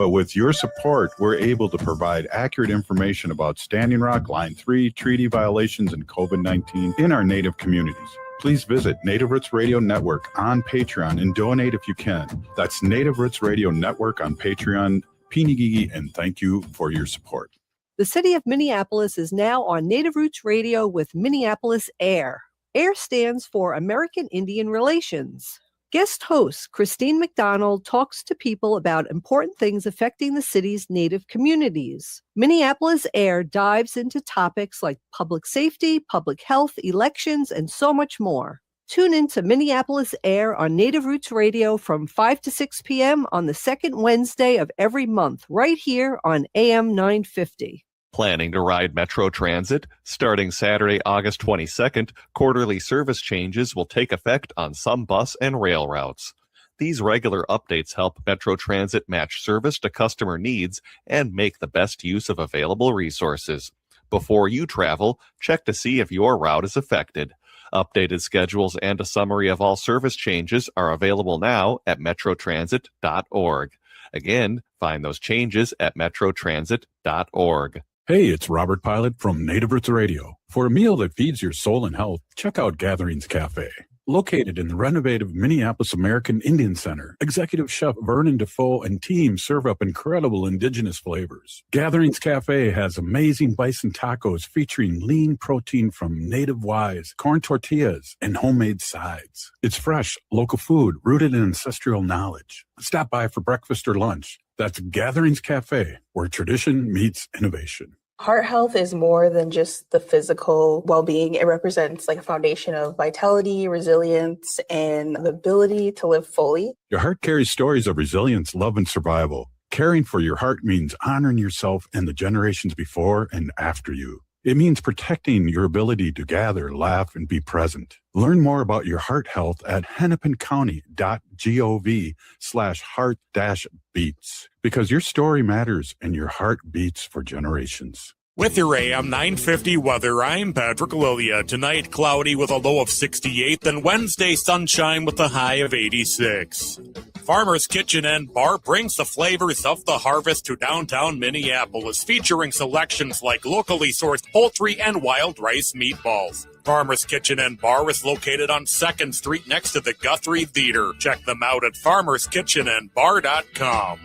But with your support, we're able to provide accurate information about Standing Rock, Line 3, treaty violations, and COVID-19 in our Native communities. Please visit Native Roots Radio Network on Patreon and donate if you can. That's Native Roots Radio Network on Patreon. Pinigigi, and thank you for your support. The city of Minneapolis is now on Native Roots Radio with Minneapolis AIR. AIR stands for American Indian Relations. Guest host Christine McDonald talks to people about important things affecting the city's Native communities. Minneapolis AIR dives into topics like public safety, public health, elections, and so much more. Tune in to Minneapolis AIR on Native Roots Radio from 5 to 6 p.m. on the second Wednesday of every month, right here on AM 950. Planning to ride Metro Transit? Starting Saturday, August 22nd, quarterly service changes will take effect on some bus and rail routes. These regular updates help Metro Transit match service to customer needs and make the best use of available resources. Before you travel, check to see if your route is affected. Updated schedules and a summary of all service changes are available now at metrotransit.org. Again, find those changes at metrotransit.org. Hey, it's Robert Pilot from Native Roots Radio. For a meal that feeds your soul and health, check out Gatherings Cafe. Located in the renovative Minneapolis American Indian Center, Executive Chef Vernon Defoe and team serve up incredible indigenous flavors. Gatherings Cafe has amazing bison tacos featuring lean protein from native wise, corn tortillas, and homemade sides. It's fresh, local food rooted in ancestral knowledge. Stop by for breakfast or lunch. That's Gatherings Cafe, where tradition meets innovation. Heart health is more than just the physical well-being. It represents like a foundation of vitality, resilience, and the ability to live fully. Your heart carries stories of resilience, love, and survival. Caring for your heart means honoring yourself and the generations before and after you. It means protecting your ability to gather, laugh, and be present. Learn more about your heart health at hennepincounty.gov/heart-beats, because your story matters and your heart beats for generations. With your AM 950 weather, I'm Patrick Lilia. Tonight, cloudy with a low of 68, then Wednesday, sunshine with a high of 86. Farmer's Kitchen and Bar brings the flavors of the harvest to downtown Minneapolis, featuring selections like locally sourced poultry and wild rice meatballs. Farmer's Kitchen and Bar is located on 2nd Street next to the Guthrie Theater. Check them out at farmerskitchenandbar.com.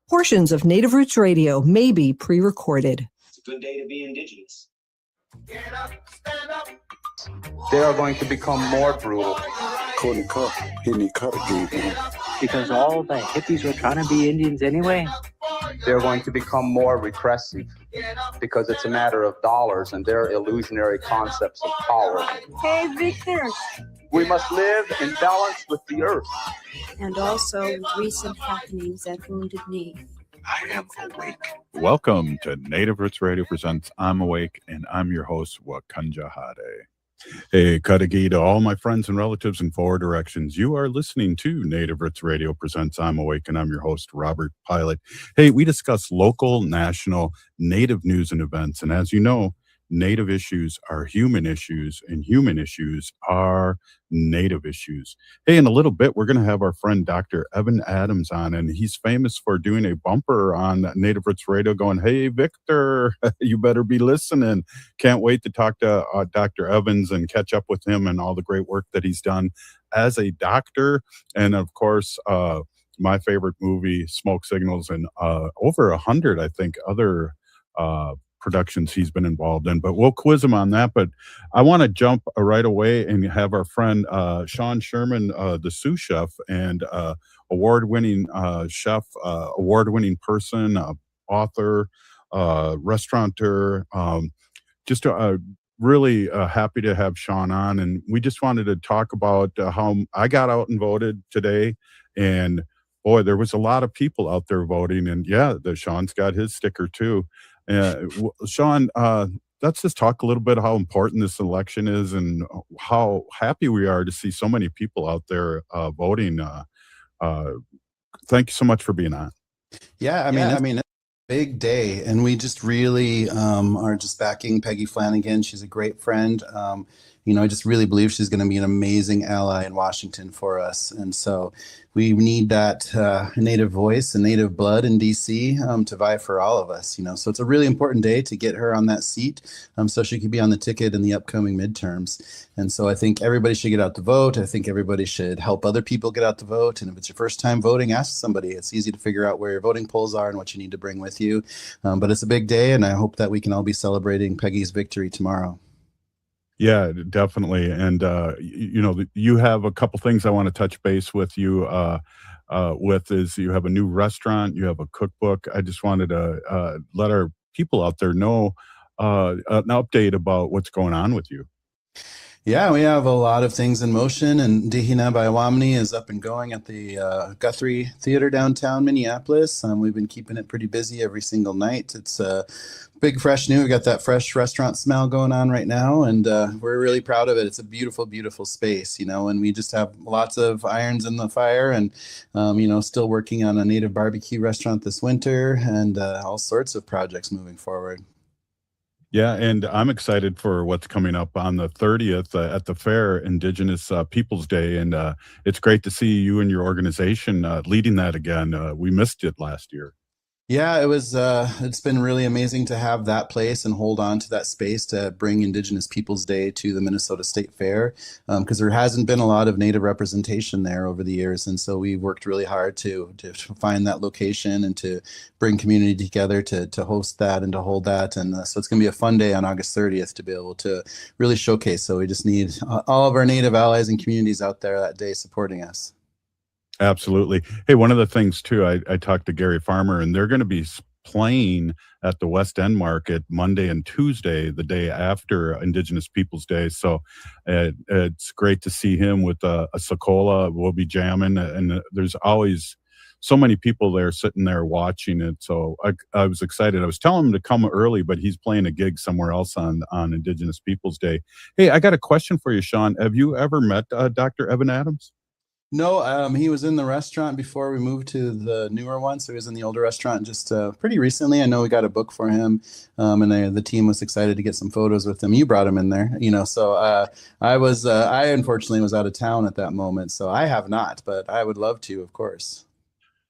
Portions of Native Roots Radio may be pre-recorded. It's a good day to be Indigenous. Get up, stand up. They are going to become more brutal. Because all the hippies were trying to be Indians anyway. They're going to become more repressive because it's a matter of dollars and their illusionary concepts of power. Hey, Victor. We must live in balance with the earth. And also with recent happenings at Wounded Knee. I am awake. Welcome to Native Roots Radio presents I'm Awake, and I'm your host, Wakanja Hade. Hey, Kadagi to all my friends and relatives in four directions. You are listening to Native Roots Radio presents I'm Awake, and I'm your host, Robert Pilot. Hey, we discuss local, national, Native news and events, and as you know, Native issues are human issues, and human issues are Native issues. Hey, in a little bit, we're going to have our friend Dr. Evan Adams on, and he's famous for doing a bumper on Native Roots Radio going, hey, Victor, you better be listening. Can't wait to talk to Dr. Evans and catch up with him and all the great work that he's done as a doctor. And, of course, my favorite movie, Smoke Signals, and over 100, I think, other productions he's been involved in, but we'll quiz him on that. But I want to jump right away and have our friend Sean Sherman, the Sioux Chef, and award-winning chef, award-winning person, author, restaurateur, just really happy to have Sean on. And we just wanted to talk about how I got out and voted today, and boy, there was a lot of people out there voting, and yeah, Sean's got his sticker too. Sean, let's just talk a little bit how important this election is and how happy we are to see so many people out there voting. Thank you so much for being on. Yeah, I mean, it's a big day, and we just really are just backing Peggy Flanagan. She's a great friend. I just really believe she's going to be an amazing ally in Washington for us. And so we need that Native voice and Native blood in DC to vie for all of us. So it's a really important day to get her on that seat, so she could be on the ticket in the upcoming midterms. And so I think everybody should get out to vote. I think everybody should help other people get out to vote. And if it's your first time voting, ask somebody. It's easy to figure out where your voting polls are and what you need to bring with you. But it's a big day, and I hope that we can all be celebrating Peggy's victory tomorrow. Yeah, definitely. And, you have a couple things I want to touch base with you with is you have a new restaurant, you have a cookbook. I just wanted to let our people out there know an update about what's going on with you. Yeah, we have a lot of things in motion, and Dihina by Wamni is up and going at the Guthrie Theater downtown Minneapolis. We've been keeping it pretty busy every single night. It's big, fresh new. We got that fresh restaurant smell going on right now, and we're really proud of it. It's a beautiful, beautiful space, and we just have lots of irons in the fire, and still working on a native barbecue restaurant this winter, and all sorts of projects moving forward. Yeah, and I'm excited for what's coming up on the 30th at the fair, Indigenous Peoples Day, and it's great to see you and your organization leading that again. We missed it last year. Yeah, it was. It's been really amazing to have that place and hold on to that space to bring Indigenous Peoples Day to the Minnesota State Fair, because there hasn't been a lot of Native representation there over the years, and so we worked really hard to find that location and to bring community together to host that and to hold that, and so it's going to be a fun day on August 30th to be able to really showcase. So we just need all of our Native allies and communities out there that day supporting us. Absolutely. Hey, one of the things too, I talked to Gary Farmer, and they're going to be playing at the West End Market Monday and Tuesday, the day after Indigenous Peoples Day. So it's great to see him with a Sokola. We'll be jamming, and there's always so many people there sitting there watching it. So I was excited. I was telling him to come early, but he's playing a gig somewhere else on Indigenous Peoples Day. Hey, I got a question for you, Sean. Have you ever met Dr. Evan Adams? No, he was in the restaurant before we moved to the newer one. So he was in the older restaurant just pretty recently. I know we got a book for him, and the team was excited to get some photos with him. You brought him in there, so I unfortunately was out of town at that moment. So I have not, but I would love to, of course.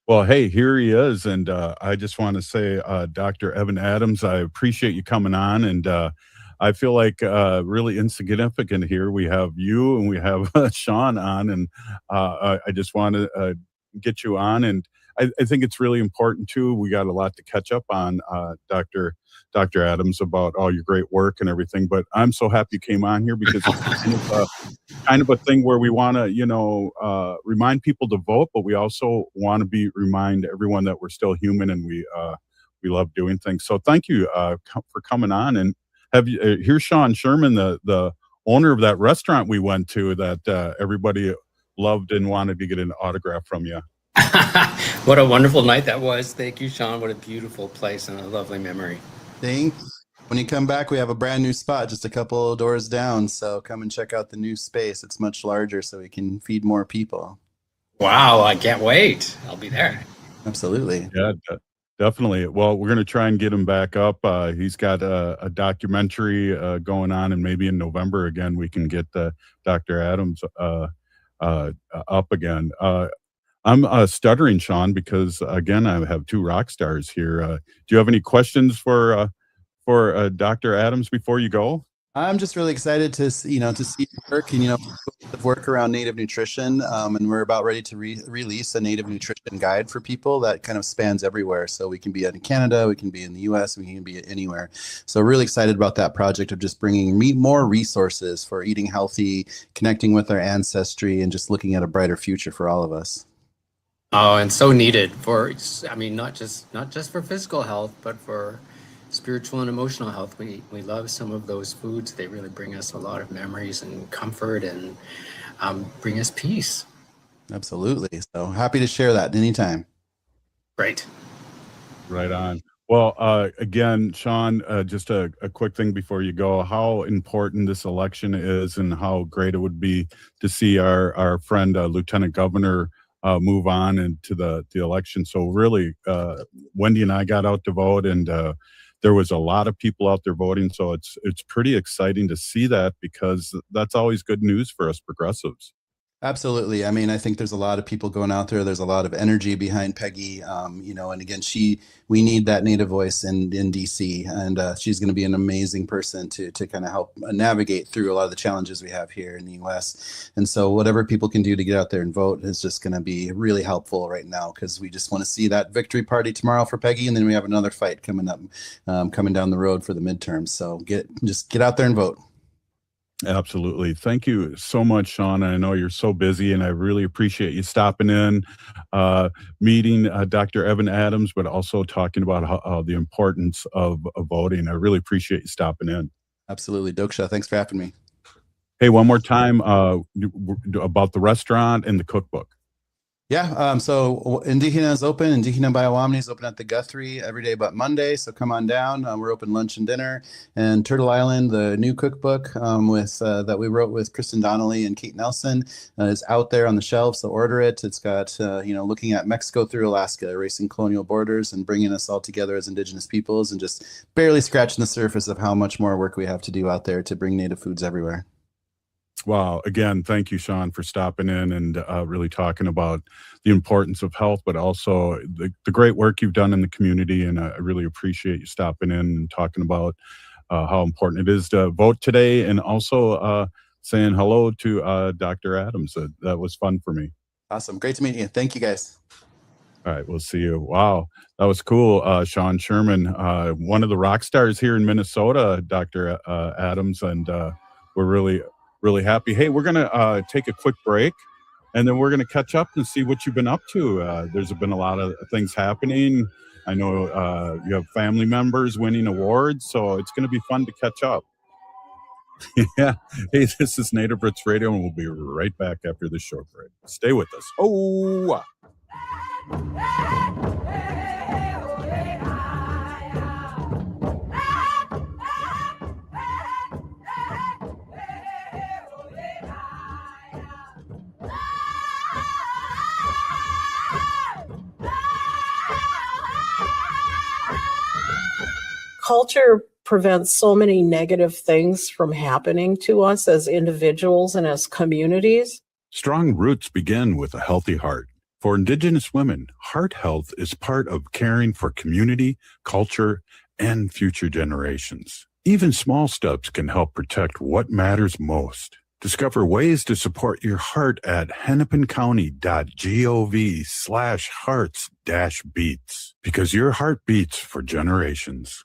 Well, hey, here he is. And I just want to say, Dr. Evan Adams, I appreciate you coming on. And I feel like really insignificant here. We have you and we have Sean on, and I just want to get you on. And I think it's really important too. We got a lot to catch up on, Dr. Adams, about all your great work and everything. But I'm so happy you came on here because it's kind of a thing where we want to, remind people to vote, but we also want to remind everyone that we're still human and we love doing things. So thank you for coming on. And here's Sean Sherman, the owner of that restaurant we went to that everybody loved and wanted to get an autograph from you. What a wonderful night that was. Thank you, Sean. What a beautiful place and a lovely memory. Thanks. When you come back, we have a brand new spot just a couple of doors down. So come and check out the new space. It's much larger so we can feed more people. Wow, I can't wait. I'll be there. Absolutely. Yeah, definitely. Well, we're going to try and get him back up. He's got a documentary going on, and maybe in November again, we can get Dr. Adams up again. I'm stuttering, Sean, because again, I have two rock stars here. Do you have any questions for Dr. Adams before you go? I'm just really excited to see work and work around Native nutrition, and we're about ready to release a Native nutrition guide for people that kind of spans everywhere. So we can be in Canada, we can be in the U.S., we can be anywhere. So really excited about that project of just bringing more resources for eating healthy, connecting with our ancestry, and just looking at a brighter future for all of us. Oh, and so needed for, not just for physical health, but for spiritual and emotional health. We love some of those foods. They really bring us a lot of memories and comfort and bring us peace. Absolutely. So happy to share that anytime. Great. Right on. Well, again, Sean, just a quick thing before you go, how important this election is and how great it would be to see our friend, Lieutenant Governor, move on into the election. So really, Wendy and I got out to vote, and there was a lot of people out there voting. So it's pretty exciting to see that, because that's always good news for us progressives. Absolutely. I mean, I think there's a lot of people going out there. There's a lot of energy behind Peggy, and again, we need that Native voice in DC, and she's going to be an amazing person to kind of help navigate through a lot of the challenges we have here in the U.S. And so whatever people can do to get out there and vote is just going to be really helpful right now, because we just want to see that victory party tomorrow for Peggy, and then we have another fight coming up, coming down the road for the midterms. So just get out there and vote. Absolutely. Thank you so much, Sean. I know you're so busy, and I really appreciate you stopping in, meeting Dr. Evan Adams, but also talking about how the importance of voting. I really appreciate you stopping in. Absolutely. Doksha, thanks for having me. Hey, one more time about the restaurant and the cookbook. Yeah, so Indígena is open. Indígena Biawamni is open at the Guthrie every day but Monday, so come on down. We're open lunch and dinner. And Turtle Island, the new cookbook that we wrote with Kristen Donnelly and Kate Nelson is out there on the shelves, so order it. It's got, looking at Mexico through Alaska, erasing colonial borders and bringing us all together as Indigenous peoples, and just barely scratching the surface of how much more work we have to do out there to bring Native foods everywhere. Wow. Again, thank you, Sean, for stopping in and really talking about the importance of health, but also the great work you've done in the community. And I really appreciate you stopping in and talking about how important it is to vote today, and also saying hello to Dr. Adams. That was fun for me. Awesome. Great to meet you. Thank you, guys. All right. We'll see you. Wow. That was cool. Sean Sherman, one of the rock stars here in Minnesota, Dr. Adams. And we're really happy. Hey, we're going to take a quick break, and then we're going to catch up and see what you've been up to. There's been a lot of things happening. I know you have family members winning awards, so it's going to be fun to catch up. Yeah. Hey, this is Native Roots Radio, and we'll be right back after this short break. Stay with us. Oh, culture prevents so many negative things from happening to us as individuals and as communities. Strong roots begin with a healthy heart. For Indigenous women, heart health is part of caring for community, culture, and future generations. Even small steps can help protect what matters most. Discover ways to support your heart at hennepincounty.gov/hearts-beats, because your heart beats for generations.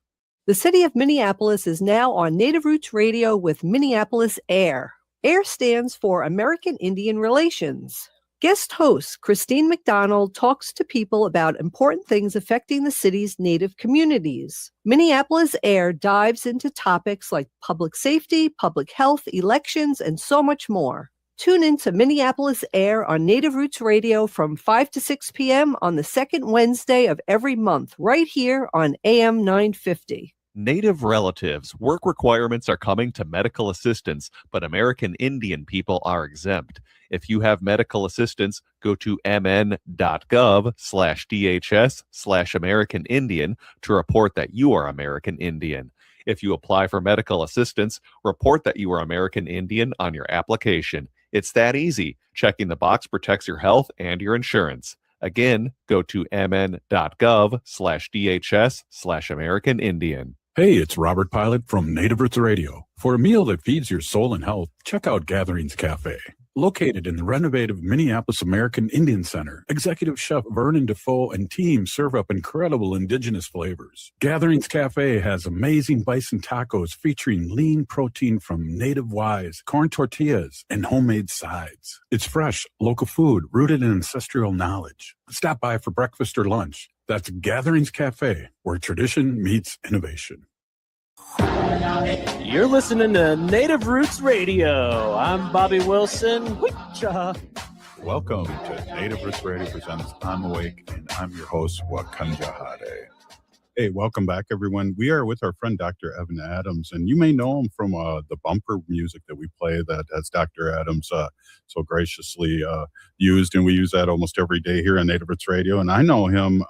The city of Minneapolis is now on Native Roots Radio with Minneapolis AIR. AIR stands for American Indian Relations. Guest host Christine McDonald talks to people about important things affecting the city's Native communities. Minneapolis AIR dives into topics like public safety, public health, elections, and so much more. Tune in to Minneapolis AIR on Native Roots Radio from 5 to 6 p.m. on the second Wednesday of every month, right here on AM 950. Native relatives, work requirements are coming to medical assistants, but American Indian people are exempt. If you have medical assistance, go to mn.gov/DHS/American Indian to report that you are American Indian. If you apply for medical assistance, report that you are American Indian on your application. It's that easy. Checking the box protects your health and your insurance. Again, go to mn.gov/DHS/American Indian. Hey, it's Robert Pilot from Native Roots Radio. For a meal that feeds your soul and health, check out Gatherings Cafe. Located in the renovative Minneapolis American Indian Center, Executive Chef Vernon Defoe and team serve up incredible Indigenous flavors. Gatherings Cafe has amazing bison tacos featuring lean protein from native wise, corn tortillas, and homemade sides. It's fresh, local food rooted in ancestral knowledge. Stop by for breakfast or lunch. That's Gatherings Cafe, where tradition meets innovation. You're listening to Native Roots Radio. I'm Bobby Wilson. Witcha. Welcome to Native Roots Radio presents I'm Awake, and I'm your host, Wakanja Hade. Hey, welcome back, everyone. We are with our friend Dr. Evan Adams, and you may know him from the bumper music that we play that has Dr. Adams so graciously used, and we use that almost every day here on Native Roots Radio. And I know him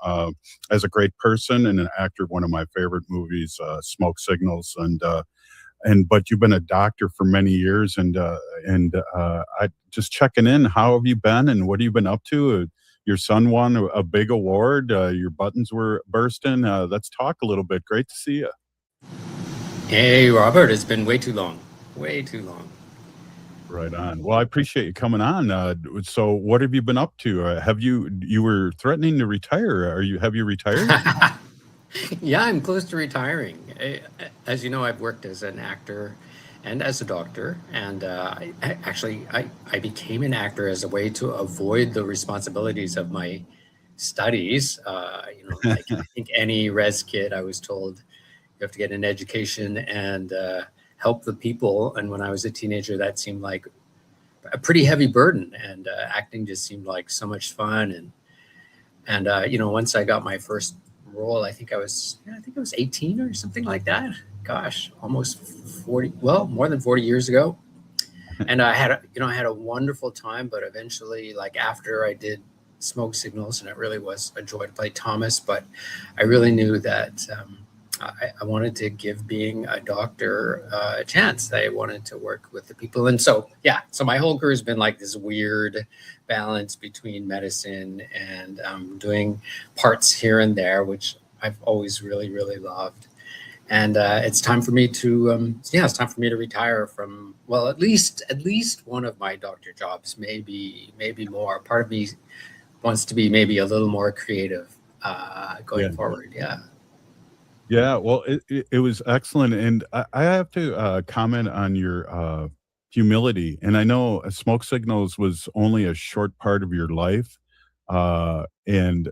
as a great person and an actor of one of my favorite movies, Smoke Signals, and but you've been a doctor for many years, and I just checking in. How have you been, and what have you been up to? Your son won a big award. Your buttons were bursting. Let's talk a little bit. Great to see you. Hey, Robert, it's been way too long. Way too long. Right on. Well, I appreciate you coming on. So what have you been up to? You were threatening to retire. Have you retired? Yeah, I'm close to retiring. As you know, I've worked as an actor and as a doctor, and I became an actor as a way to avoid the responsibilities of my studies. Like I think any res kid, I was told you have to get an education and help the people. And when I was a teenager, that seemed like a pretty heavy burden, and acting just seemed like so much fun. And once I got my first role, I think I was 18 or something like that. Gosh, almost 40, well, more than 40 years ago. And I had a wonderful time, but eventually, like after I did Smoke Signals, and it really was a joy to play Thomas, but I really knew that I wanted to give being a doctor a chance. I wanted to work with the people. And so my whole career has been like this weird balance between medicine and doing parts here and there, which I've always really, really loved. And it's time for me to retire from, well, at least one of my doctor jobs, maybe more. Part of me wants to be maybe a little more creative going forward. Yeah. Yeah, well, it was excellent, and I have to comment on your humility. And I know Smoke Signals was only a short part of your life, and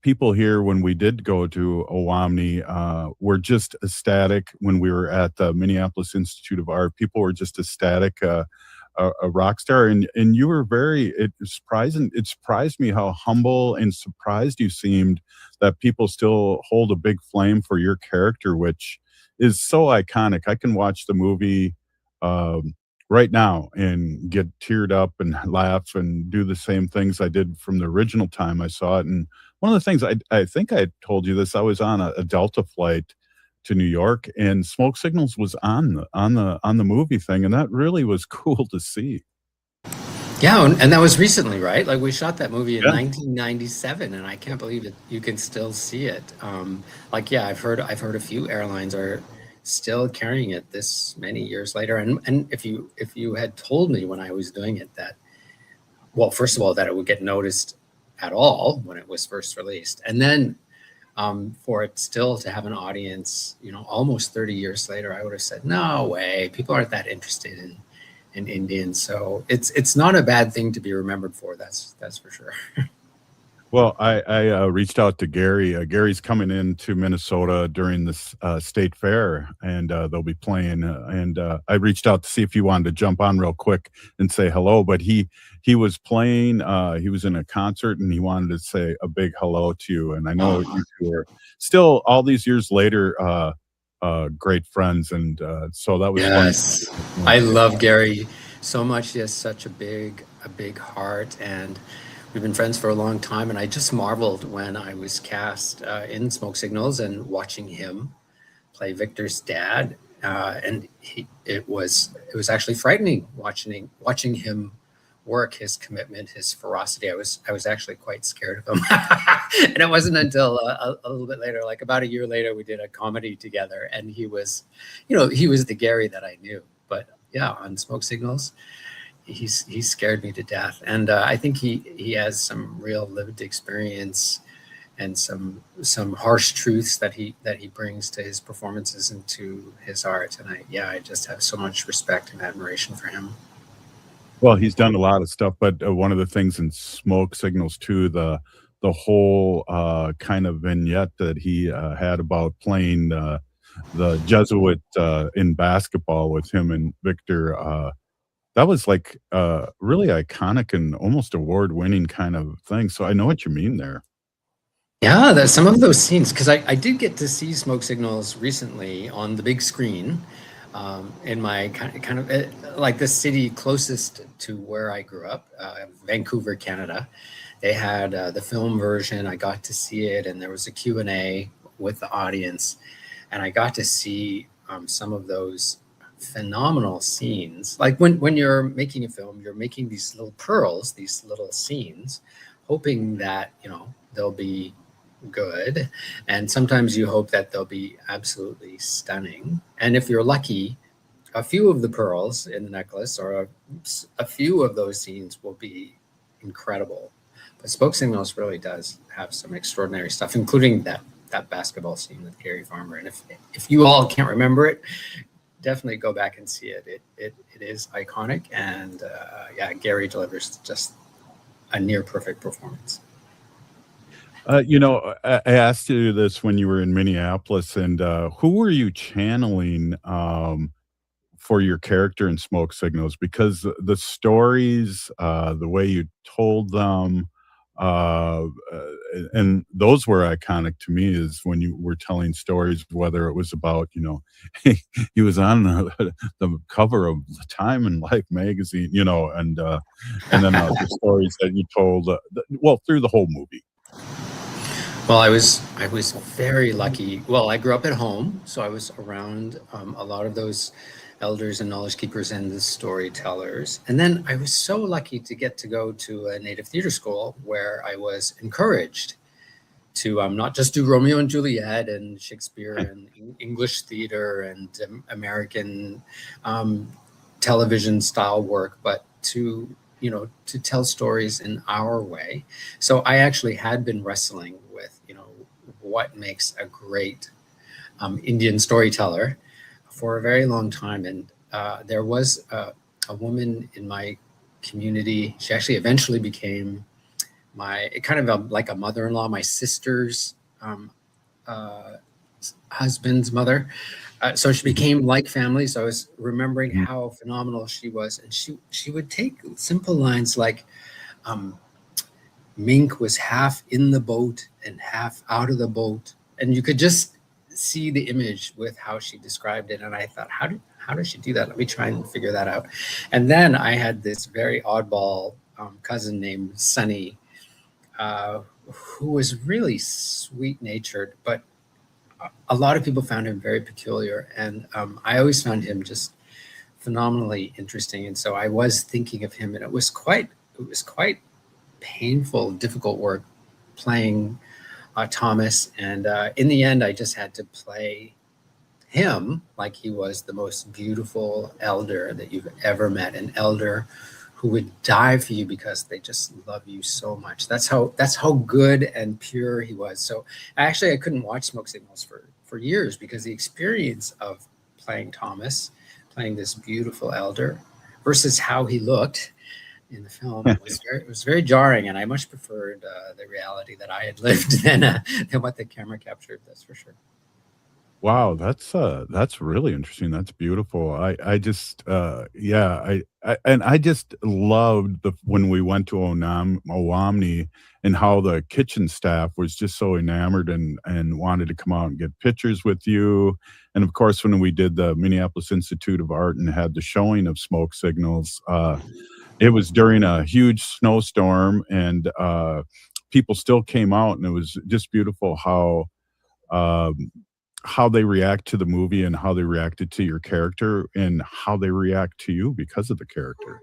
people here, when we did go to Owamni, were just ecstatic. When we were at the Minneapolis Institute of Art, people were just ecstatic. A rock star, and you were it surprised me how humble and surprised you seemed that people still hold a big flame for your character, which is so iconic. I can watch the movie right now and get teared up and laugh and do the same things I did from the original time I saw it. And one of the things, I think I told you this, I was on a Delta flight to New York, and Smoke Signals was on the movie thing, and that really was cool to see. Yeah, and that was recently, right? Like we shot that movie in 1997, and I can't believe it. You can still see it. I've heard a few airlines are still carrying it this many years later. And if you had told me when I was doing it that, well, first of all, that it would get noticed at all when it was first released, and then for it still to have an audience, almost 30 years later, I would have said, no way, people aren't that interested in Indians. So it's not a bad thing to be remembered for. That's for sure. Well, I reached out to Gary. Gary's coming into Minnesota during this state fair, and they'll be playing. And I reached out to see if he wanted to jump on real quick and say hello. But he was playing. He was in a concert, and he wanted to say a big hello to you. And I know you two are still, all these years later, great friends. And so that was fun. I love Gary so much. He has such a big heart, and we've been friends for a long time, and I just marveled when I was cast in Smoke Signals and watching him play Victor's dad, and it was actually frightening watching him work, his commitment, his ferocity. I was actually quite scared of him, and it wasn't until a little bit later, like about a year later, we did a comedy together, and he was the Gary that I knew. But yeah, on Smoke Signals, he scared me to death, and I think he has some real lived experience and some harsh truths that he brings to his performances and to his art, and I just have so much respect and admiration for him. Well, he's done a lot of stuff, but one of the things in Smoke Signals too, the whole kind of vignette that he had about playing the Jesuit in basketball with him and Victor. That was like really iconic and almost award-winning kind of thing. So I know what you mean there. Yeah, there's some of those scenes, because I did get to see Smoke Signals recently on the big screen in my kind of like the city closest to where I grew up, Vancouver, Canada. They had the film version. I got to see it, and there was a Q&A with the audience, and I got to see some of those phenomenal scenes. Like when you're making a film, you're making these little pearls, these little scenes, hoping that, you know, they'll be good. And sometimes you hope that they'll be absolutely stunning. And if you're lucky, a few of the pearls in the necklace or a few of those scenes will be incredible. But Spoke Signals really does have some extraordinary stuff, including that basketball scene with Gary Farmer. And if you all can't remember it, definitely go back and see it. It is iconic. And yeah, Gary delivers just a near perfect performance. You know, I asked you this when you were in Minneapolis, and who were you channeling for your character in Smoke Signals? Because the stories, the way you told them, and those were iconic to me, is when you were telling stories, whether it was about, you know, he was on the cover of Time and Life magazine, you know, and then the stories that you told, well, through the whole movie. Well, I was very lucky. Well, I grew up at home, so I was around a lot of those elders and knowledge keepers and the storytellers. And then I was so lucky to get to go to a Native theater school where I was encouraged to not just do Romeo and Juliet and Shakespeare and English theater and American television style work, but to, you know, to tell stories in our way. So I actually had been wrestling with, you know, what makes a great Indian storyteller for a very long time. And there was a woman in my community. She actually eventually became my kind of like a mother-in-law, my sister's husband's mother. So she became like family. So I was remembering how phenomenal she was. And she would take simple lines like, Mink was half in the boat and half out of the boat. And you could just see the image with how she described it. And I thought, how does she do that? Let me try and figure that out. And then I had this very oddball cousin named Sunny, who was really sweet-natured, but a lot of people found him very peculiar. And I always found him just phenomenally interesting. And so I was thinking of him, and it was quite painful, difficult work playing Thomas. And in the end, I just had to play him like he was the most beautiful elder that you've ever met, an elder who would die for you because they just love you so much. That's how good and pure he was. So actually, I couldn't watch Smoke Signals for years because the experience of playing Thomas, playing this beautiful elder, versus how he looked in the film was very jarring, and I much preferred the reality that I had lived than what the camera captured. That's for sure. Wow, that's really interesting. That's beautiful. I just I just loved when we went to Owamni and how the kitchen staff was just so enamored and wanted to come out and get pictures with you. And of course, when we did the Minneapolis Institute of Art and had the showing of Smoke Signals, it was during a huge snowstorm, and people still came out, and it was just beautiful how they react to the movie and how they reacted to your character and how they react to you because of the character.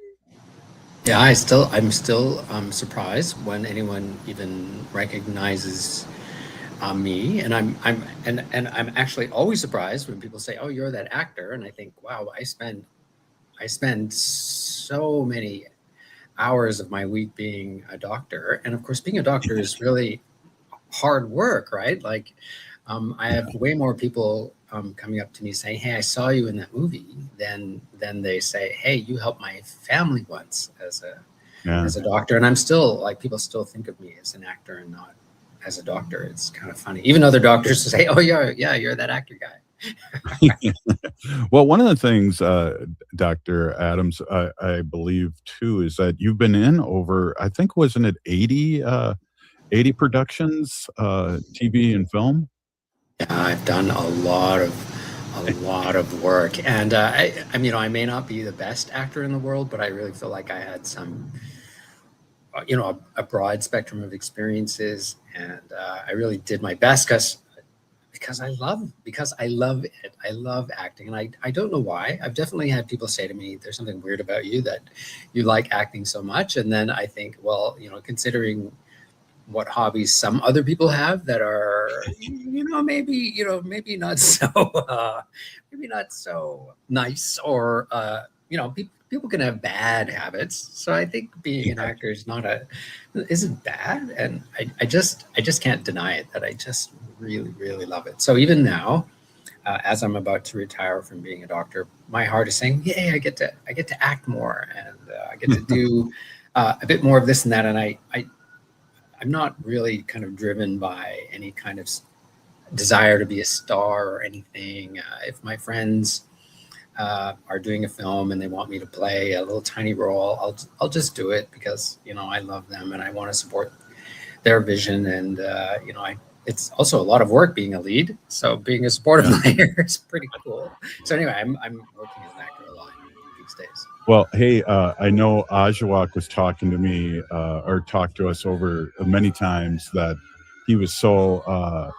Yeah, I'm still surprised when anyone even recognizes me, and I'm actually always surprised when people say, "Oh, you're that actor," and I think, "Wow, I spend so many hours of my week being a doctor," and of course, being a doctor is really hard work, right? Like, I have way more people coming up to me saying, "Hey, I saw you in that movie," than they say, "Hey, you helped my family once as a doctor." And I'm still like, people still think of me as an actor and not as a doctor. It's kind of funny. Even other doctors say, "Oh, yeah, you're that actor guy." Well, one of the things, Dr. Adams, I believe too, is that you've been in over, I think, wasn't it 80 80 productions, TV and film. Yeah, I've done a lot of work, and I mean, I may not be the best actor in the world, but I really feel like I had some, a broad spectrum of experiences, and I really did my best because I love it. I love acting, and I don't know why. I've definitely had people say to me, "There's something weird about you that you like acting so much," and then I think, well, considering what hobbies some other people have that are, maybe not so, maybe not so nice, or people can have bad habits. So I think being an actor isn't bad, and I just can't deny it that I just really, really love it. So even now, as I'm about to retire from being a doctor, my heart is saying, "Yay! I get to act more, and I get to do a bit more of this and that." And I'm not really kind of driven by any kind of desire to be a star or anything. If my friends are doing a film and they want me to play a little tiny role, I'll just do it because I love them and I want to support their vision. And it's also a lot of work being a lead, so being a supportive player is pretty cool. So anyway, I'm working as an actor a lot these days. Well, hey, I know Ajawak was talking to me or talked to us over many times that he was so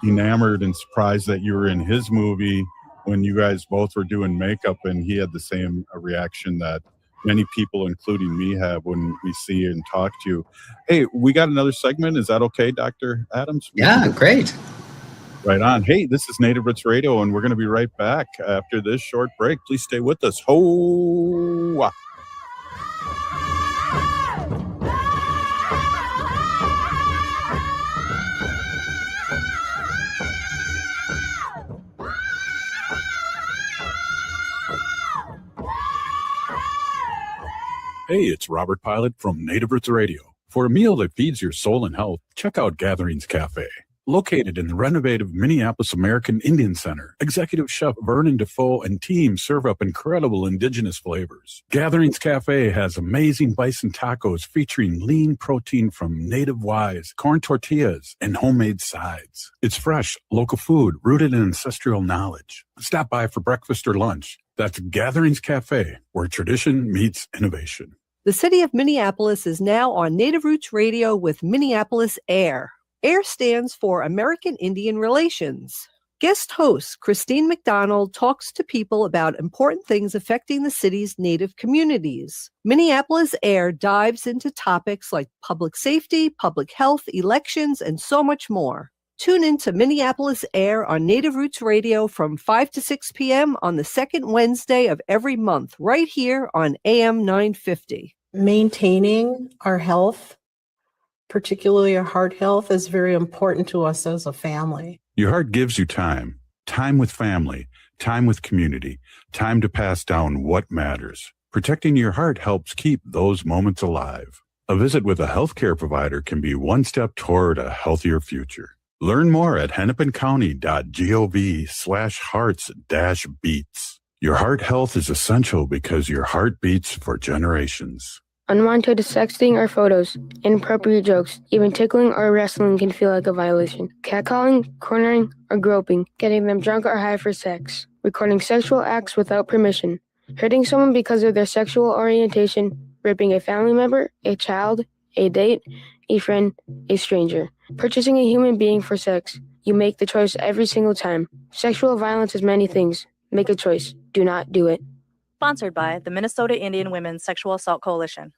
enamored and surprised that you were in his movie when you guys both were doing makeup, and he had the same reaction that many people, including me, have when we see you and talk to you. Hey, we got another segment. Is that okay, Dr. Adams? Yeah, great. Right on. Hey, this is Native Roots Radio, and we're going to be right back after this short break. Please stay with us. Ho! Hey, it's Robert Pilot from Native Roots Radio. For a meal that feeds your soul and health, check out Gatherings Cafe. Located in the renovative Minneapolis American Indian Center, Executive Chef Vernon Defoe and team serve up incredible indigenous flavors. Gatherings Cafe has amazing bison tacos featuring lean protein from native wise, corn tortillas, and homemade sides. It's fresh, local food rooted in ancestral knowledge. Stop by for breakfast or lunch. That's Gatherings Cafe, where tradition meets innovation. The city of Minneapolis is now on Native Roots Radio with Minneapolis Air. AIR stands for American Indian Relations. Guest host Christine McDonald talks to people about important things affecting the city's Native communities. Minneapolis Air dives into topics like public safety, public health, elections, and so much more. Tune in to Minneapolis Air on Native Roots Radio from 5 to 6 p.m. on the second Wednesday of every month, right here on AM 950. Maintaining our health, particularly our heart health, is very important to us as a family. Your heart gives you time with family, time with community, time to pass down what matters. Protecting your heart helps keep those moments alive. A visit with a healthcare provider can be one step toward a healthier future. Learn more at hennepincounty.gov/hearts-beats. Your heart health is essential because your heart beats for generations. Unwanted sexting or photos, inappropriate jokes, even tickling or wrestling can feel like a violation. Catcalling, cornering, or groping, getting them drunk or high for sex, recording sexual acts without permission, hurting someone because of their sexual orientation, raping a family member, a child, a date, a friend, a stranger, purchasing a human being for sex. You make the choice every single time. Sexual violence is many things. Make a choice. Do not do it. Sponsored by the Minnesota Indian Women's Sexual Assault Coalition.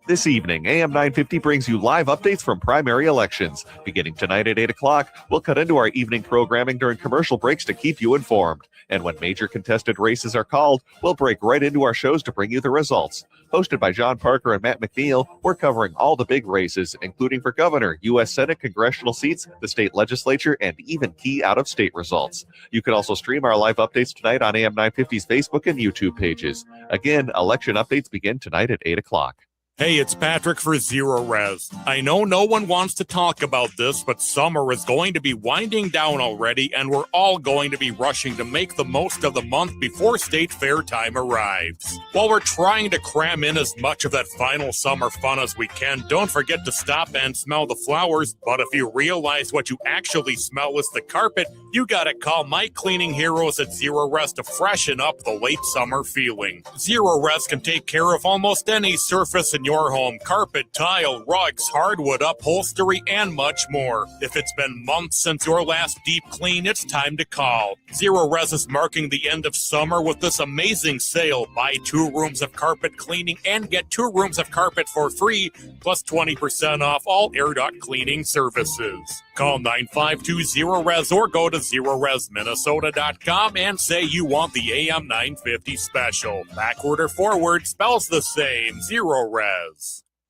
This evening, AM 950 brings you live updates from primary elections. Beginning tonight at 8 o'clock, we'll cut into our evening programming during commercial breaks to keep you informed. And when major contested races are called, we'll break right into our shows to bring you the results. Hosted by John Parker and Matt McNeil, we're covering all the big races, including for governor, U.S. Senate, congressional seats, the state legislature, and even key out-of-state results. You can also stream our live updates tonight on AM 950's Facebook and YouTube pages. Again, election updates begin tonight at 8 o'clock. Hey, it's Patrick for Zero Res. I know no one wants to talk about this, but summer is going to be winding down already, and we're all going to be rushing to make the most of the month before State Fair time arrives. While we're trying to cram in as much of that final summer fun as we can, don't forget to stop and smell the flowers. But if you realize what you actually smell is the carpet, you gotta call my cleaning heroes at Zero Res to freshen up the late summer feeling. Zero Res can take care of almost any surface in your home: carpet, tile, rugs, hardwood, upholstery, and much more. If it's been months since your last deep clean, it's time to call. Zero Res is marking the end of summer with this amazing sale. Buy 2 rooms of carpet cleaning and get 2 rooms of carpet for free, plus 20% off all air duct cleaning services. Call 9520-RES or go to ZeroResMinnesota.com and say you want the AM 950 special. Backward or forward spells the same. Zero Res.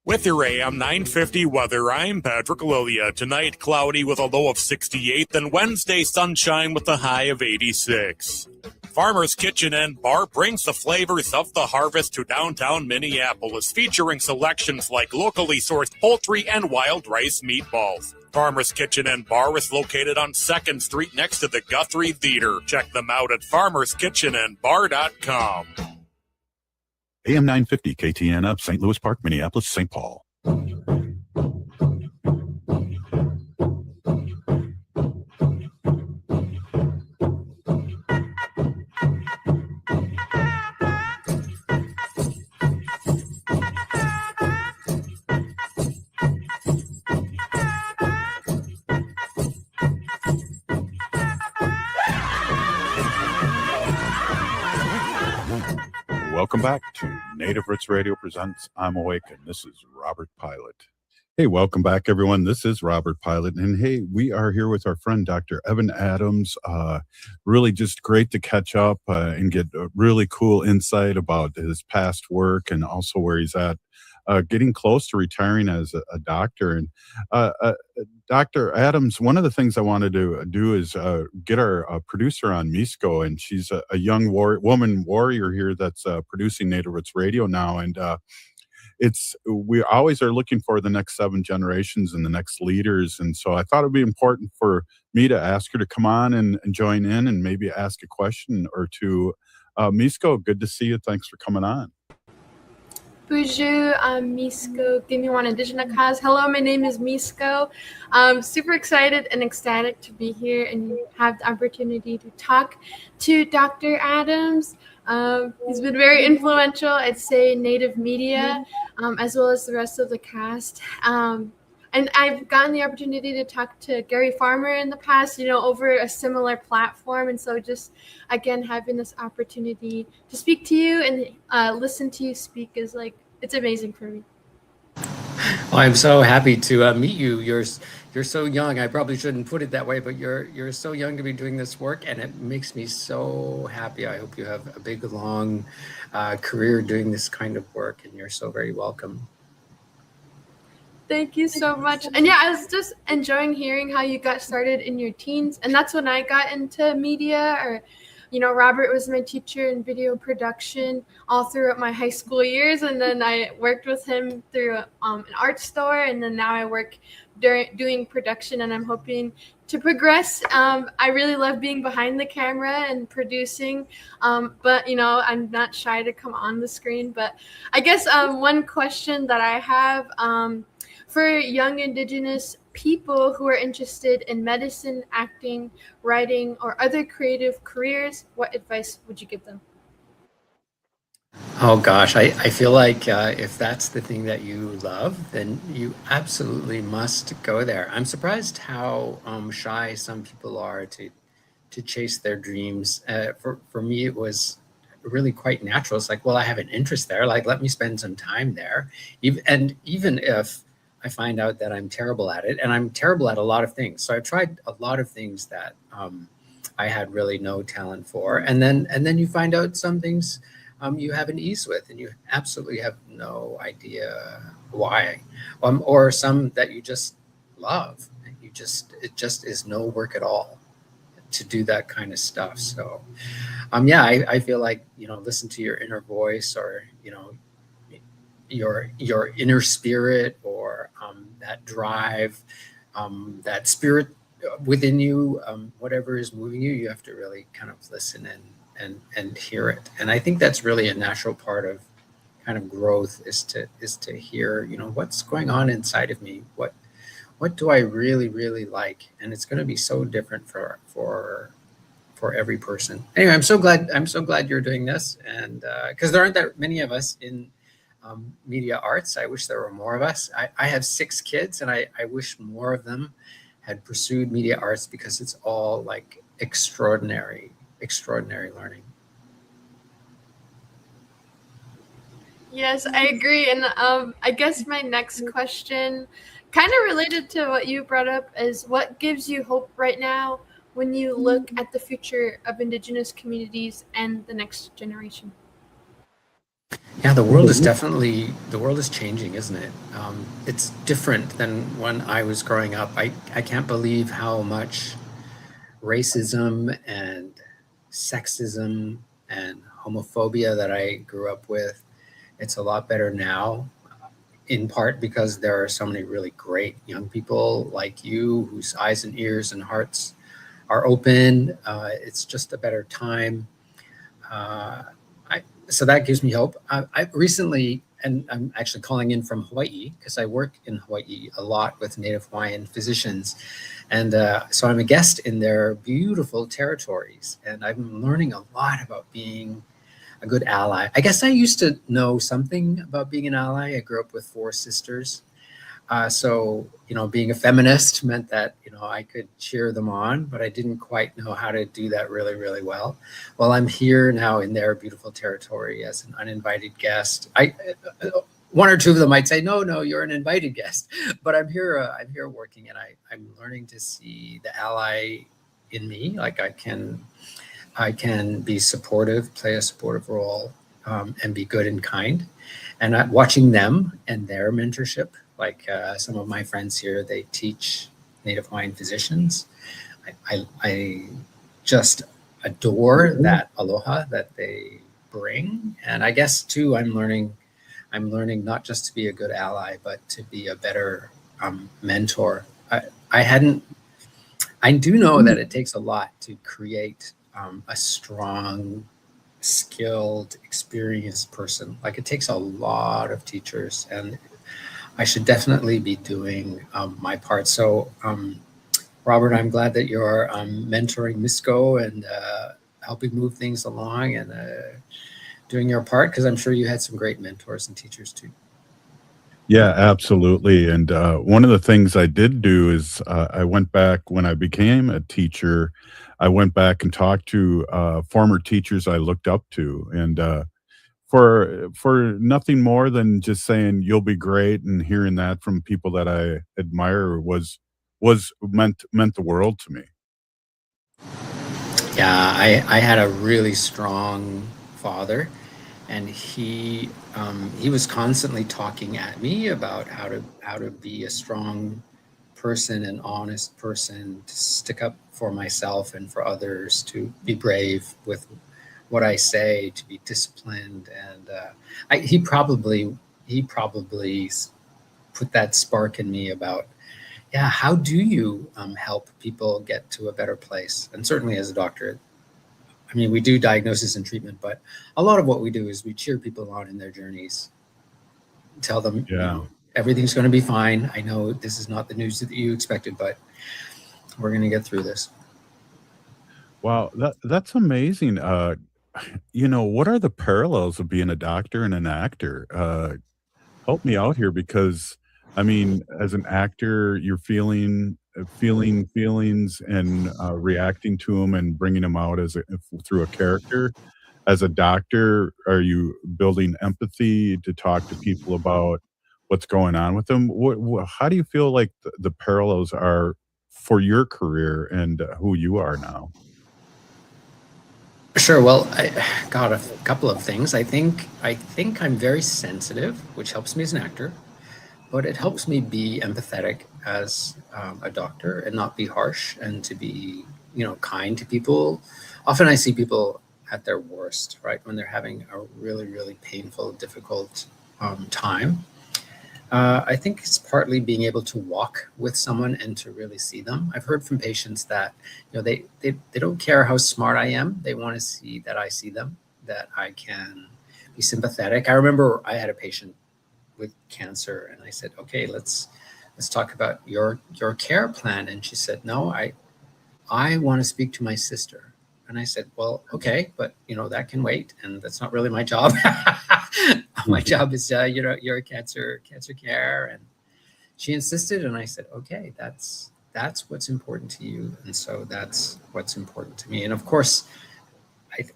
With your AM 950 weather, I'm Patrick Lilia. Tonight, cloudy with a low of 68, then Wednesday, sunshine with a high of 86. Farmer's Kitchen and Bar brings the flavors of the harvest to downtown Minneapolis, featuring selections like locally sourced poultry and wild rice meatballs. Farmer's Kitchen and Bar is located on 2nd Street next to the Guthrie Theater. Check them out at farmerskitchenandbar.com. AM 950 KTN up, St. Louis Park, Minneapolis, St. Paul. Welcome back to Native Roots Radio Presents I'm Awake, and this is Robert Pilot. Hey, welcome back, everyone. This is Robert Pilot, and hey, we are here with our friend, Dr. Evan Adams. Really just great to catch up and get a really cool insight about his past work and also where he's at, getting close to retiring as a doctor. And Dr. Adams, one of the things I wanted to do is get our producer on, Misko, and she's a young woman warrior here that's producing Native Roots Radio now. And we always are looking for the next 7 generations and the next leaders. And so I thought it'd be important for me to ask her to come on and join in and maybe ask a question or two. Misko, good to see you. Thanks for coming on. Bonjour, I'm Misko. Give me one additional cause. Hello, my name is Misko. I'm super excited and ecstatic to be here and have the opportunity to talk to Dr. Adams. He's been very influential, I'd say, in Native media, as well as the rest of the cast. And I've gotten the opportunity to talk to Gary Farmer in the past, over a similar platform. And so just, again, having this opportunity to speak to you and listen to you speak is it's amazing for me. Well, I'm so happy to meet you. You're so young. I probably shouldn't put it that way, but you're so young to be doing this work, and it makes me so happy. I hope you have a big, long career doing this kind of work, and you're so very welcome. Thank you so much. And yeah, I was just enjoying hearing how you got started in your teens. And that's when I got into media. Robert was my teacher in video production all throughout my high school years. And then I worked with him through an art store. And then now I work doing production, and I'm hoping to progress. I really love being behind the camera and producing. But, I'm not shy to come on the screen. But I guess one question that I have, for young Indigenous people who are interested in medicine, acting, writing, or other creative careers, what advice would you give them? Oh gosh, I feel like if that's the thing that you love, then you absolutely must go there. I'm surprised how shy some people are to chase their dreams. For me, it was really quite natural. It's like, well, I have an interest there. Let me spend some time there. Even if I find out that I'm terrible at it, and I'm terrible at a lot of things. So I've tried a lot of things that I had really no talent for, and then you find out some things you have an ease with, and you absolutely have no idea why, or some that you just love. It just is no work at all to do that kind of stuff. So, I feel like listen to your inner voice, or your inner spirit, or that drive, that spirit within you, whatever is moving you, you have to really kind of listen and hear it. And I think that's really a natural part of kind of growth, is to hear, what's going on inside of me, what do I really, really like? And it's going to be so different for every person. Anyway, I'm so glad you're doing this, and because there aren't that many of us in media arts. I wish there were more of us. I have 6 kids, and I wish more of them had pursued media arts, because it's all like extraordinary learning. Yes, I agree. And I guess my next question, kind of related to what you brought up, is what gives you hope right now when you look at the future of Indigenous communities and the next generation? Yeah, the world is changing, isn't it? It's different than when I was growing up. I can't believe how much racism and sexism and homophobia that I grew up with. It's a lot better now, in part because there are so many really great young people like you, whose eyes and ears and hearts are open. It's just a better time. So that gives me hope. I recently, and I'm actually calling in from Hawaii, because I work in Hawaii a lot with Native Hawaiian physicians. And so I'm a guest in their beautiful territories. And I'm learning a lot about being a good ally. I guess I used to know something about being an ally. I grew up with 4 sisters. So, being a feminist meant that, I could cheer them on, but I didn't quite know how to do that really, really well. Well, I'm here now in their beautiful territory as an uninvited guest. One or two of them might say, no, you're an invited guest, but I'm here working, and I'm learning to see the ally in me. Like I can be supportive, play a supportive role, and be good and kind. And watching them and their mentorship, like some of my friends here, they teach Native Hawaiian physicians. I just adore that aloha that they bring. And I guess too, I'm learning not just to be a good ally, but to be a better mentor. I do know that it takes a lot to create a strong, skilled, experienced person. Like it takes a lot of teachers, and I should definitely be doing my part. So, Robert, I'm glad that you're mentoring Misco and helping move things along and doing your part, because I'm sure you had some great mentors and teachers too. Yeah, absolutely. And one of the things I did do is I went back when I became a teacher. I went back and talked to former teachers I looked up to, and for nothing more than just saying you'll be great, and hearing that from people that I admire was meant the world to me. Yeah, I had a really strong father, and he was constantly talking at me about how to be a strong person, an honest person, to stick up for myself and for others, to be brave with what I say, to be disciplined. And he probably put that spark in me about, yeah, how do you help people get to a better place? And certainly as a doctor, I mean, we do diagnosis and treatment, but a lot of what we do is we cheer people on in their journeys, tell them, everything's going to be fine. I know this is not the news that you expected, but we're going to get through this. Wow, that's amazing. What are the parallels of being a doctor and an actor? Help me out here, because I mean, as an actor, you're feeling feelings and reacting to them and bringing them out through a character. As a doctor, are you building empathy to talk to people about what's going on with them? How do you feel like the parallels are for your career and who you are now? Sure. Well, I got a couple of things. I think I'm very sensitive, which helps me as an actor, but it helps me be empathetic as a doctor and not be harsh, and to be, kind to people. Often I see people at their worst, right? When they're having a really, really painful, difficult time. I think it's partly being able to walk with someone and to really see them. I've heard from patients that, they don't care how smart I am. They want to see that I see them, that I can be sympathetic. I remember I had a patient with cancer and I said, okay, let's talk about your care plan. And she said, no, I want to speak to my sister. And I said, well, okay, but that can wait. And that's not really my job. My job is, your cancer care. And she insisted. And I said, okay, that's what's important to you. And so that's what's important to me. And of course,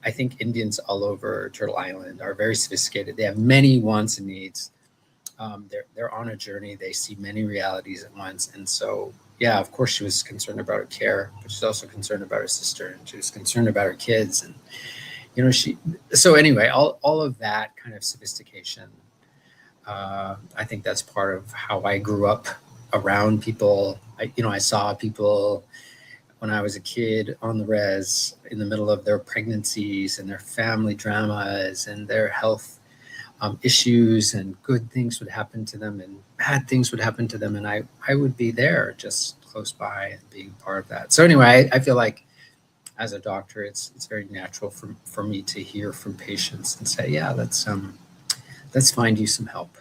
I think Indians all over Turtle Island are very sophisticated. They have many wants and needs. They're on a journey. They see many realities at once. And so, yeah, of course, she was concerned about her care, but she's also concerned about her sister, and she was concerned about her kids. And, so anyway, all of that kind of sophistication, I think that's part of how I grew up around people. I saw people when I was a kid on the res in the middle of their pregnancies and their family dramas and their health issues, and good things would happen to them and bad things would happen to them. And I would be there just close by and being part of that. So anyway, I feel like as a doctor, it's very natural for me to hear from patients and say, yeah, let's find you some help.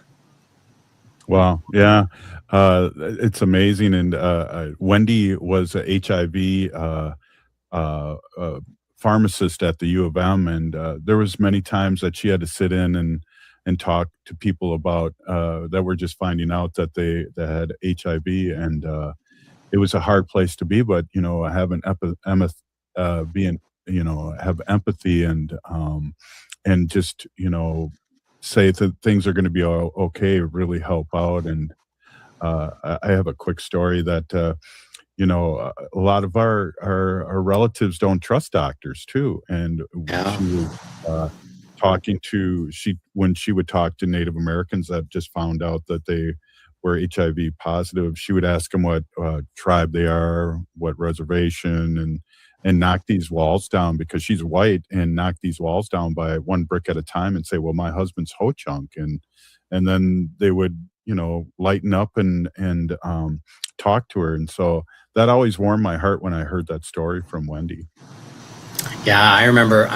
Wow. Yeah. It's amazing. And Wendy was a HIV pharmacist at the U of M. And there was many times that she had to sit in and talk to people about that were just finding out that they had HIV. And it was a hard place to be, but, have have empathy and just, say that things are going to be okay, really help out. And I have a quick story that, a lot of our relatives don't trust doctors too. And she was when she would talk to Native Americans that just found out that they were HIV positive, she would ask them what tribe they are, what reservation, and knock these walls down, because she's white, and knock these walls down by one brick at a time and say, well, my husband's Ho-Chunk. And then they would, lighten up and talk to her. And so that always warmed my heart when I heard that story from Wendy. Yeah, I remember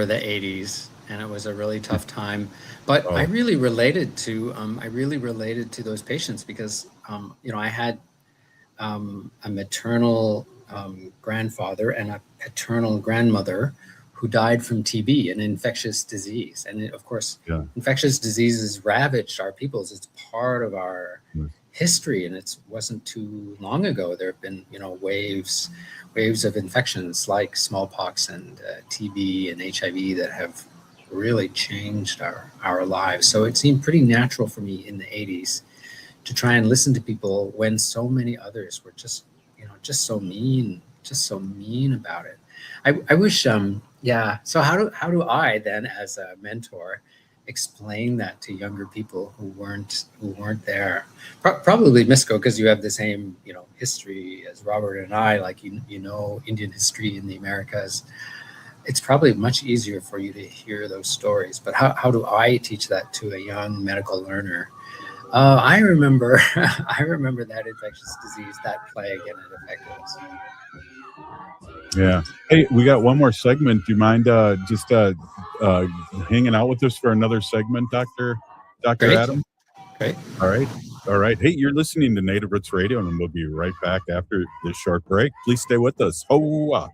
the 80s, and it was a really tough time. But I really related to those patients because I had a maternal grandfather and a paternal grandmother who died from TB, an infectious disease. And of course, infectious diseases ravaged our peoples. It's part of our history, and it wasn't too long ago. There have been, waves of infections like smallpox and TB and HIV that have really changed our lives. So it seemed pretty natural for me in the 80s to try and listen to people when so many others were just so mean about it. I wish, so how do I then, as a mentor, explain that to younger people who weren't there? Probably Misco, because you have the same, history as Robert and I, like, Indian history in the Americas. It's probably much easier for you to hear those stories. But how do I teach that to a young medical learner? I remember that infectious disease, that plague, and it affected us. Yeah. Hey, we got one more segment. Do you mind just hanging out with us for another segment, Dr. Adam? Great. All right. Hey, you're listening to Native Roots Radio, and we'll be right back after this short break. Please stay with us. Ho-ah.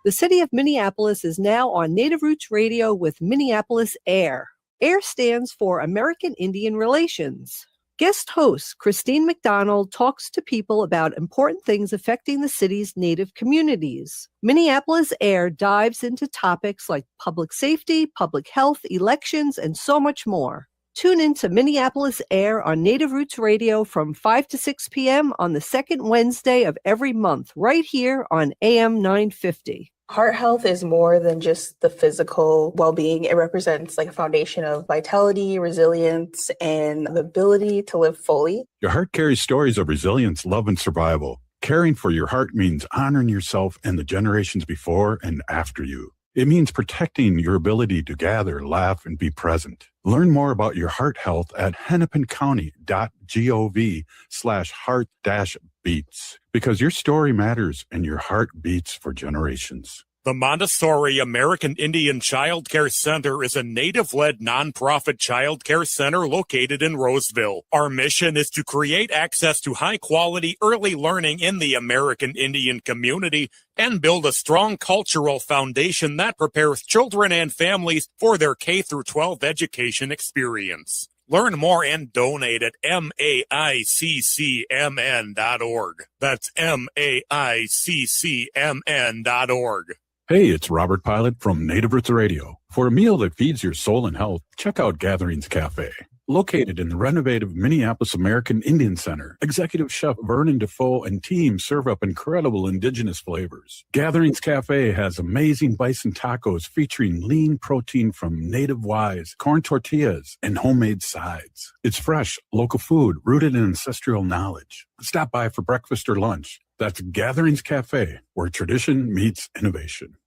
The city of Minneapolis is now on Native Roots Radio with Minneapolis AIR. AIR stands for American Indian Relations. Guest host Christine McDonald talks to people about important things affecting the city's Native communities. Minneapolis AIR dives into topics like public safety, public health, elections, and so much more. Tune in to Minneapolis AIR on Native Roots Radio from 5 to 6 p.m. on the second Wednesday of every month, right here on AM 950. Heart health is more than just the physical well-being. It represents like a foundation of vitality, resilience, and the ability to live fully. Your heart carries stories of resilience, love, and survival. Caring for your heart means honoring yourself and the generations before and after you. It means protecting your ability to gather, laugh, and be present. Learn more about your heart health at hennepincounty.gov/heart-beats, because your story matters and your heart beats for generations. The Montessori American Indian Child Care Center is a Native-led nonprofit child care center located in Roseville. Our mission is to create access to high-quality early learning in the American Indian community and build a strong cultural foundation that prepares children and families for their K-12 education experience. Learn more and donate at maiccmn.org. That's maiccmn.org. Hey, it's Robert Pilot from Native Roots Radio. For a meal that feeds your soul and health, check out Gatherings Cafe. Located in the renovative Minneapolis American Indian Center, Executive Chef Vernon Defoe and team serve up incredible indigenous flavors. Gatherings Cafe has amazing bison tacos featuring lean protein from native wise, corn tortillas, and homemade sides. It's fresh, local food rooted in ancestral knowledge. Stop by for breakfast or lunch. That's Gatherings Cafe, where tradition meets innovation.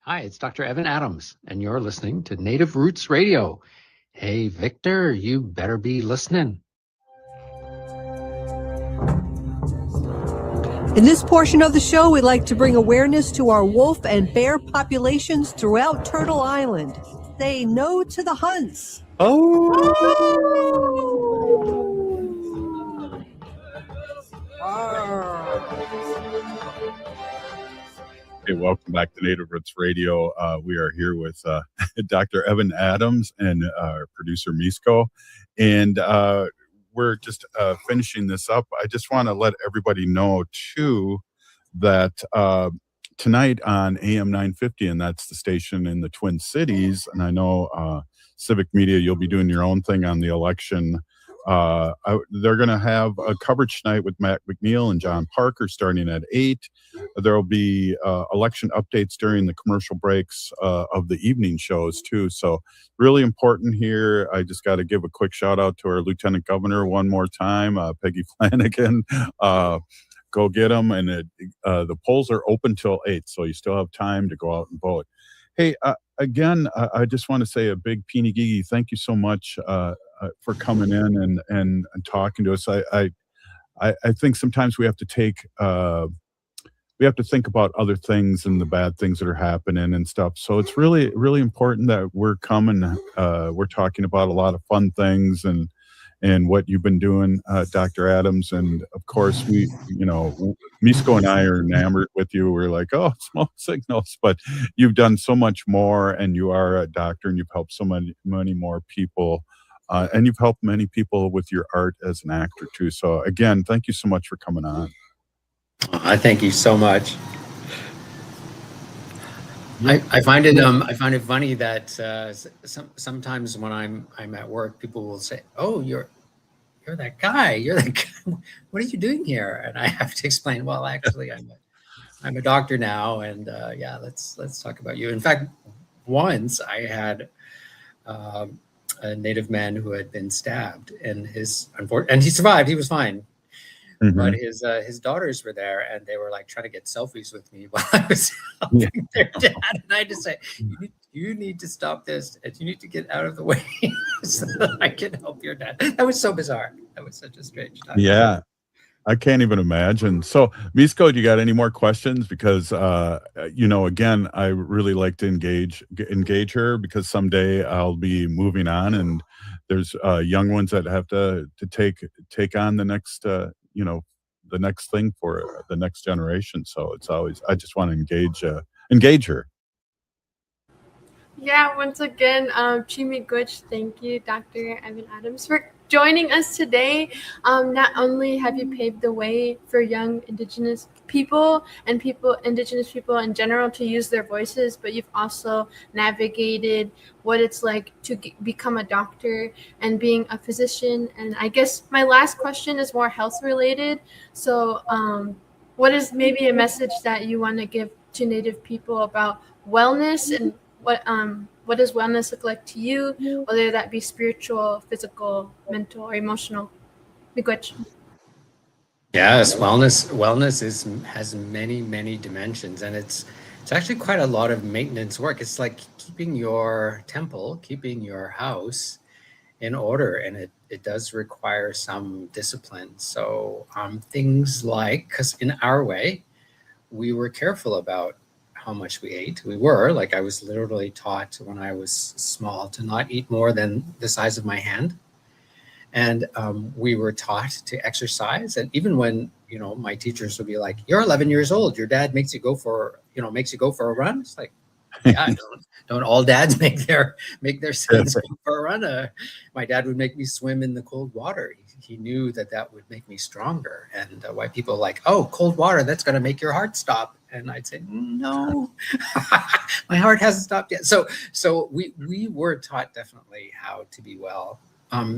Hi, it's Dr. Evan Adams, and you're listening to Native Roots Radio. Hey, Victor, you better be listening. In this portion of the show, we'd like to bring awareness to our wolf and bear populations throughout Turtle Island. Say no to the hunts. Hey, welcome back to Native Roots Radio. We are here with Dr. Evan Adams and our producer Misko, and we're just finishing this up. I just want to let everybody know too that tonight on AM 950, and that's the station in the Twin Cities, and I know Civic Media, you'll be doing your own thing on the election. They're going to have a coverage tonight with Matt McNeil and John Parker starting at 8. There will be election updates during the commercial breaks of the evening shows too. So really important here. I just got to give a quick shout out to our Lieutenant Governor one more time, Peggy Flanagan. Go get them. And the polls are open till 8, so you still have time to go out and vote. Hey, again, I just want to say a big Peeny Gigi, thank you so much for coming in and talking to us. I think sometimes we have to think about other things and the bad things that are happening and stuff. So it's really, really important that we're coming. We're talking about a lot of fun things and what you've been doing, Dr. Adams. And of course, Misko and I are enamored with you. We're like, oh, smoke signals, but you've done so much more, and you are a doctor, and you've helped so many more people. And you've helped many people with your art as an actor too. So again, thank you so much for coming on. I thank you so much. I find it funny that sometimes when I'm at work, people will say, "Oh, you're that guy. You're that guy. What are you doing here?" And I have to explain. Well, actually, I'm a doctor now, and yeah, let's talk about you. In fact, once I had a Native man who had been stabbed, and he survived. He was fine. Mm-hmm. But his daughters were there, and they were like trying to get selfies with me while I was helping their dad. And I just say, you need to stop this, and you need to get out of the way so that I can help your dad. That was so bizarre. That was such a strange time. Yeah, I can't even imagine. So, Misko, do you got any more questions? Because again, I really like to engage her, because someday I'll be moving on, and there's young ones that have to take on the next the next thing for the next generation. So it's always, I just want to engage her. Yeah, once again, Chimi Guch, thank you, Dr. Evan Adams, for joining us today. Not only have you paved the way for young Indigenous people and Indigenous people in general to use their voices, but you've also navigated what it's like to become a doctor and being a physician. And I guess my last question is more health related. So what is maybe a message that you want to give to Native people about wellness, and what does wellness look like to you, whether that be spiritual, physical, mental, or emotional? Miigwech. Yes, wellness has many dimensions, and it's actually quite a lot of maintenance work. It's like keeping your temple, keeping your house in order, and it does require some discipline. So things like, because in our way, we were careful about how much we ate. We were, like, I was literally taught when I was small to not eat more than the size of my hand. And we were taught to exercise. And even when, my teachers would be like, "You're 11 years old. Your dad makes you go for a run." It's like, yeah, don't all dads make their sons go for a run? My dad would make me swim in the cold water. He knew that would make me stronger. And white people are like, "Oh, cold water, that's going to make your heart stop." And I'd say, "No, my heart hasn't stopped yet." So we were taught definitely how to be well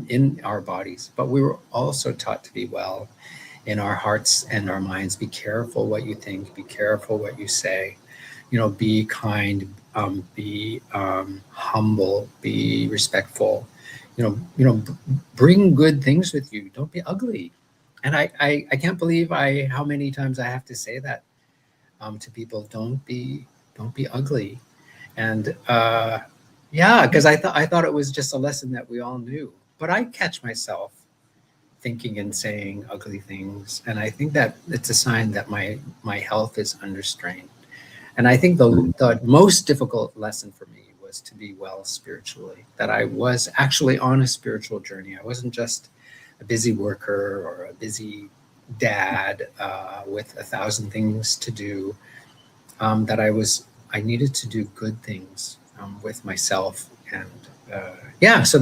in our bodies, but we were also taught to be well in our hearts and our minds. Be careful what you think. Be careful what you say. Be kind. Be humble. Be respectful. Bring good things with you. Don't be ugly. And I can't believe how many times I have to say that to people. Don't be ugly. And because I thought it was just a lesson that we all knew. But I catch myself thinking and saying ugly things, and I think that it's a sign that my health is under strain. And I think the most difficult lesson for me was to be well spiritually, that I was actually on a spiritual journey. I wasn't just a busy worker or a busy dad with 1,000 things to do, that I needed to do good things with myself. And so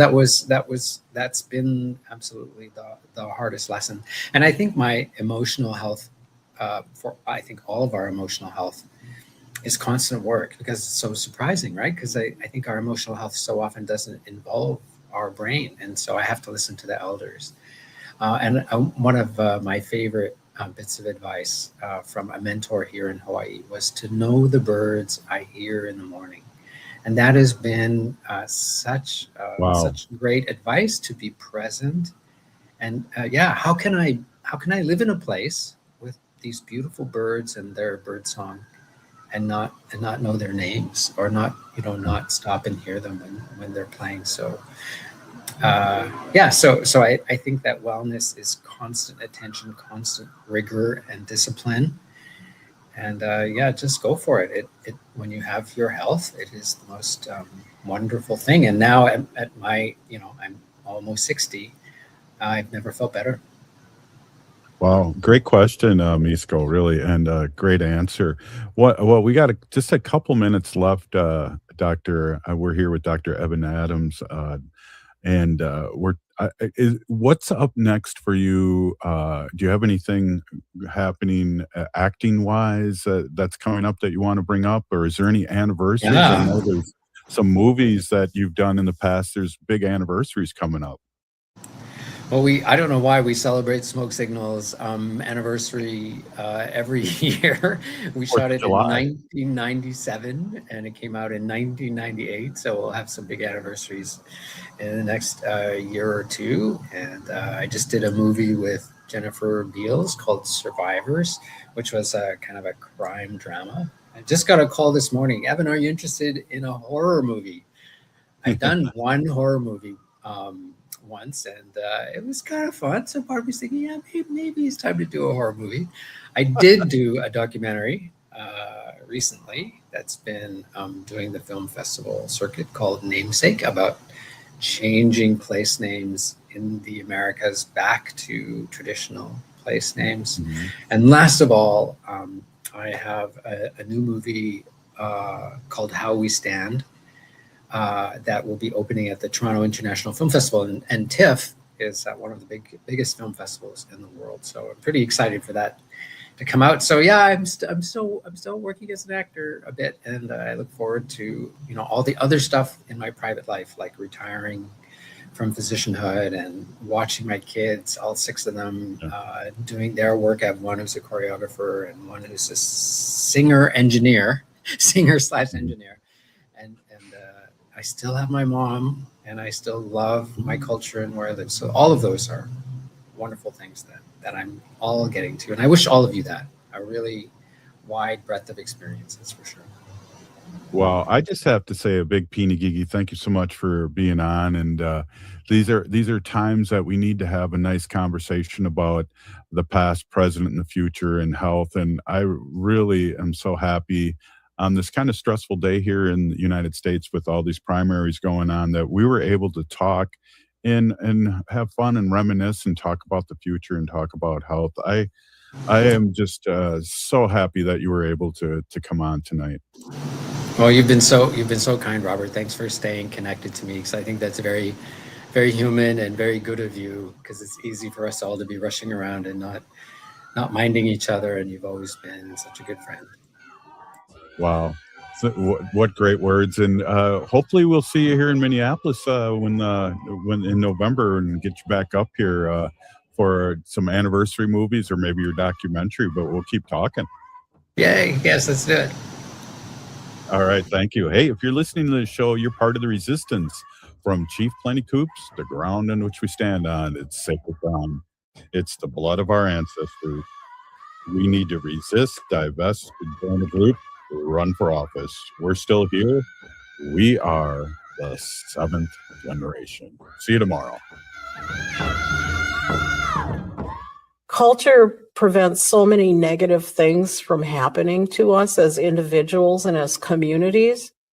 that's been absolutely the hardest lesson. And I think my emotional health, I think all of our emotional health, is constant work, because it's so surprising, right? Because I think our emotional health so often doesn't involve our brain, and so I have to listen to the elders. And one of my favorite bits of advice from a mentor here in Hawaii was to know the birds I hear in the morning. And that has been such great advice, to be present. And how can I live in a place with these beautiful birds and their bird song, and not know their names, or not stop and hear them when they're playing? So so I think that wellness is constant attention, constant rigor and discipline. And just go for it. It when you have your health, it is the most wonderful thing. And now at my, I'm almost 60, I've never felt better. Wow, great question, Misko, really, and great answer. Well, we got just a couple minutes left, Doctor. We're here with Dr. Evan Adams, and what's up next for you? Do you have anything happening acting wise that's coming up that you want to bring up, or is there any anniversaries? Yeah. I know there's some movies that you've done in the past. There's big anniversaries coming up. Well, I don't know why we celebrate Smoke Signal's anniversary every year. We shot it in 1997, and it came out in 1998. So we'll have some big anniversaries in the next year or two. And I just did a movie with Jennifer Beals called Survivors, which was a kind of a crime drama. I just got a call this morning. "Evan, are you interested in a horror movie?" I've done one horror movie once, and it was kind of fun. So part of me's thinking, yeah, maybe it's time to do a horror movie. I did do a documentary recently that's been doing the film festival circuit, called Namesake, about changing place names in the Americas back to traditional place names. Mm-hmm. And last of all, I have a new movie called How We Stand, that will be opening at the Toronto International Film Festival, and TIFF is one of the biggest film festivals in the world. So I'm pretty excited for that to come out. So yeah, I'm still working as an actor a bit, and I look forward to all the other stuff in my private life, like retiring from physicianhood and watching my kids, all 6 of them, doing their work. I have one who's a choreographer and one who's a singer/engineer, and I still have my mom, and I still love my culture and where I live. So all of those are wonderful things that I'm all getting to, and I wish all of you that, a really wide breadth of experiences for sure. Well, I just have to say a big Peeny Gigi, thank you so much for being on. And these are times that we need to have a nice conversation about the past, present, and the future and health. And I really am so happy on this kind of stressful day here in the United States with all these primaries going on that we were able to talk and have fun and reminisce and talk about the future and talk about health. I am just so happy that you were able to come on tonight. Well, you've been so kind, Robert. Thanks for staying connected to me, because I think that's very, very human and very good of you, because it's easy for us all to be rushing around and not minding each other. And you've always been such a good friend. Wow. So, what great words. And hopefully we'll see you here in Minneapolis when in November, and get you back up here for some anniversary movies or maybe your documentary, but we'll keep talking. Yay. Yes, let's do it. All right. Thank you. Hey, if you're listening to the show, you're part of the resistance. From Chief Plenty Coops, the ground on which we stand on, it's sacred ground. It's the blood of our ancestors. We need to resist, divest, and join a group, run for office. We're still here. We are the 7th generation. See you tomorrow. Culture prevents so many negative things from happening to us as individuals and as communities.